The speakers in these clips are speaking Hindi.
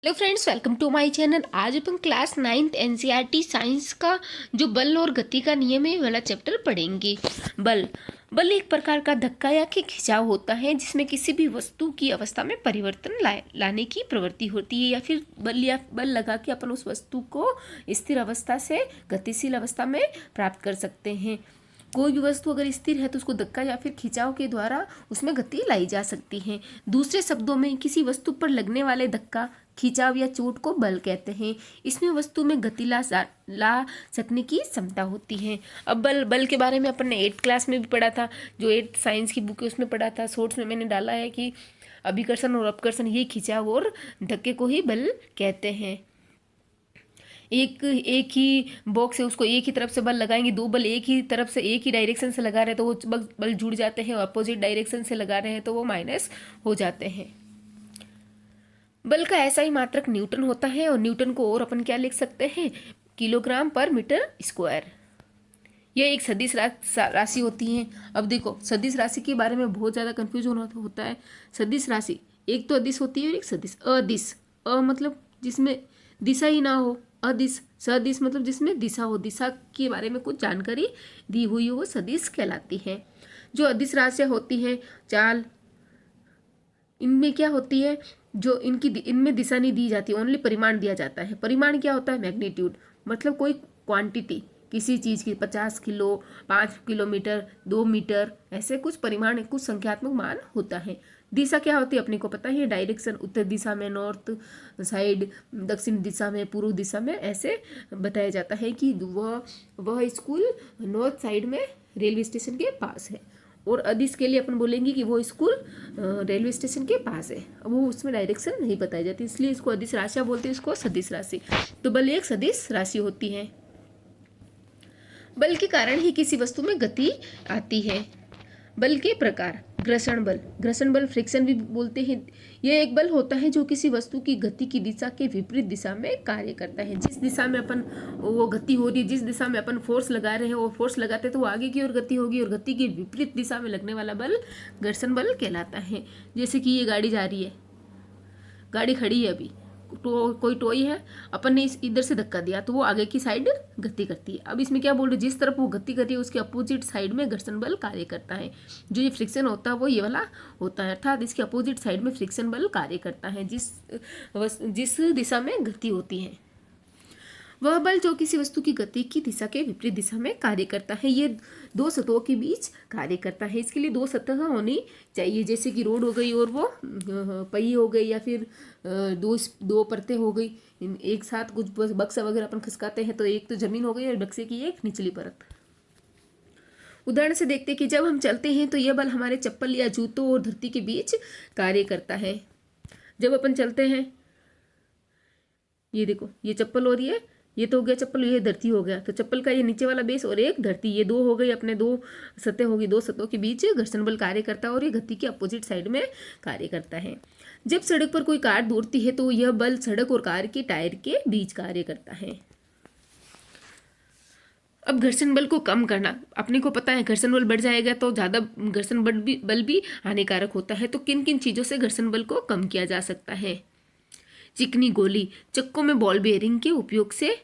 Hello friends, welcome to my channel. आज अपन क्लास 9th एनसीईआरटी साइंस का जो बल और गति का नियम है वाला चैप्टर पढ़ेंगे। बल एक प्रकार का धक्का या कि खिंचाव होता है जिसमें किसी भी वस्तु की अवस्था में परिवर्तन लाने की प्रवृत्ति होती है, या फिर बल लगा के अपन उस वस्तु को स्थिर अवस्था से गतिशील अवस्था में प्राप्त कर सकते हैं। कोई भी वस्तु अगर स्थिर है तो उसको धक्का या फिर खिंचाव के द्वारा उसमें गति लाई जा सकती है। दूसरे शब्दों में किसी वस्तु पर लगने वाले धक्का, खिंचाव या चोट को बल कहते हैं। इसमें वस्तु में गति ला सकने की क्षमता होती है। अब बल के बारे में अपन ने 8th क्लास में भी पढ़ा था, जो 8th साइंस की बुक है उसमें पढ़ा था। शॉर्ट्स में मैंने डाला है कि अभिकर्षण और अपकर्षण, ये खिंचाव और धक्के को ही बल कहते हैं। एक ही बॉक्स है, उसको एक ही तरफ से बल लगाएंगे, दो बल एक ही तरफ से एक ही डायरेक्शन से लगा रहे हैं तो वो बल जुड़ जाते हैं, और अपोजिट डायरेक्शन से लगा रहे हैं तो वो माइनस हो जाते हैं। बल का ऐसा ही मात्रक न्यूटन होता है, और न्यूटन को और अपन क्या लिख सकते हैं, किलोग्राम पर मीटर स्क्वायर। यह एक सदिश राशि होती है। अब देखो, सदिश राशि के बारे में बहुत ज़्यादा कन्फ्यूजन होता है। सदिश राशि एक तो अदिश होती है और एक सदिश। अदिश, मतलब जिसमें दिशा ही ना हो। अदिश, सदिश मतलब जिसमें दिशा हो, दिशा के बारे में कुछ जानकारी दी हुई हो, वो सदिश कहलाती है। जो अदिश राशियाँ होती हैं, चाल, इनमें क्या होती है, जो इनमें दिशा नहीं दी जाती, ओनली परिमाण दिया जाता है। परिमाण क्या होता है, मैग्नीट्यूड, मतलब कोई क्वांटिटी किसी चीज़ की, 50 किलो, 5 किलोमीटर, 2 मीटर, ऐसे कुछ परिमाण, कुछ संख्यात्मक मान होता है। दिशा क्या होती है अपने को पता है, डायरेक्शन, उत्तर दिशा में नॉर्थ साइड, दक्षिण दिशा में, पूर्व दिशा में, ऐसे बताया जाता है कि वह स्कूल नॉर्थ साइड में रेलवे स्टेशन के पास है। और अदिश के लिए अपन बोलेंगे कि वो स्कूल रेलवे स्टेशन के पास है। अब वो उसमें डायरेक्शन नहीं बताई जाती, इसलिए इसको अदिश राशियाँ बोलते हैं, इसको सदिश राशि। तो बल एक सदिश राशि होती है। बल के कारण ही किसी वस्तु में गति आती है। बल के प्रकार, घर्षण बल फ्रिक्शन भी बोलते हैं। यह एक बल होता है जो किसी वस्तु की गति की दिशा के विपरीत दिशा में कार्य करता है। जिस दिशा में अपन वो गति हो रही है, जिस दिशा में अपन फोर्स लगा रहे हैं, वो फोर्स लगाते हैं तो वो आगे की ओर गति होगी, और गति की विपरीत दिशा में लगने वाला बल घर्षण बल कहलाता है। जैसे कि ये गाड़ी जा रही है, गाड़ी खड़ी है अभी, कोई टोई है, अपन ने इधर से धक्का दिया तो वो आगे की साइड गति करती है। अब इसमें क्या बोल रहे, जिस तरफ वो गति कर रही है उसके अपोजिट साइड में घर्षण बल कार्य करता है। जो ये फ्रिक्शन होता है वो ये वाला होता है, अर्थात इसके अपोजिट साइड में फ्रिक्शन बल कार्य करता है जिस दिशा में गति होती है। वह बल जो किसी वस्तु की गति की दिशा के विपरीत दिशा में कार्य करता है, ये दो सतहों के बीच कार्य करता है। इसके लिए दो सतह होनी चाहिए, जैसे कि रोड हो गई और वो पई हो गई, या फिर दो परतें हो गई। एक साथ कुछ बक्सा वगैरह अपन खिसकाते हैं तो एक तो जमीन हो गई और बक्से की एक निचली परत। उदाहरण से देखते हैं कि जब हम चलते हैं तो यह बल हमारे चप्पल या जूतों और धरती के बीच कार्य करता है। जब अपन चलते हैं, ये देखो, ये चप्पल हो रही है, ये तो हो गया चप्पल, ये धरती हो गया, तो चप्पल का ये नीचे वाला बेस और एक धरती, ये दो हो गई, अपने दो सतह होगी, दो सतहों के बीच घर्षण बल कार्य करता है और ये गति के अपोजिट साइड में कार्य करता है। जब सड़क पर कोई कार दौड़ती है तो यह बल सड़क और कार के टायर के बीच कार्य करता है। अब घर्षण बल को कम करना, अपने को पता है घर्षण बल बढ़ जाएगा तो ज़्यादा घर्षण बल भी हानिकारक होता है। तो किन किन चीज़ों से घर्षण बल को कम किया जा सकता है। चिकनी गोली, चक्कों में बॉल बेयरिंग के उपयोग से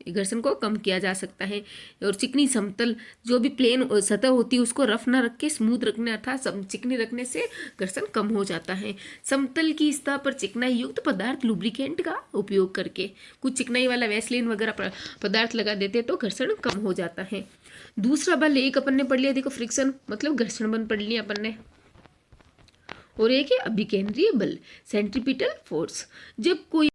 घर्षण को कम किया जा सकता है। और चिकनी समतल, जो भी प्लेन सतह होती है उसको रफ ना रख के स्मूथ रखने, अर्थात चिकनी रखने से घर्षण कम हो जाता है। समतल की सतह पर चिकनाई युक्त पदार्थ लुब्रिकेंट का उपयोग करके, कुछ चिकनाई वाला वैसलीन वगैरह पदार्थ लगा देते तो घर्षण कम हो जाता है। दूसरा बल एक अपन ने पढ़ लिया, देखो फ्रिक्शन मतलब घर्षण बल पढ़ लिया अपन ने, और एक है अभिकेंद्रीय बल, सेंट्रीपिटल फोर्स। जब कोई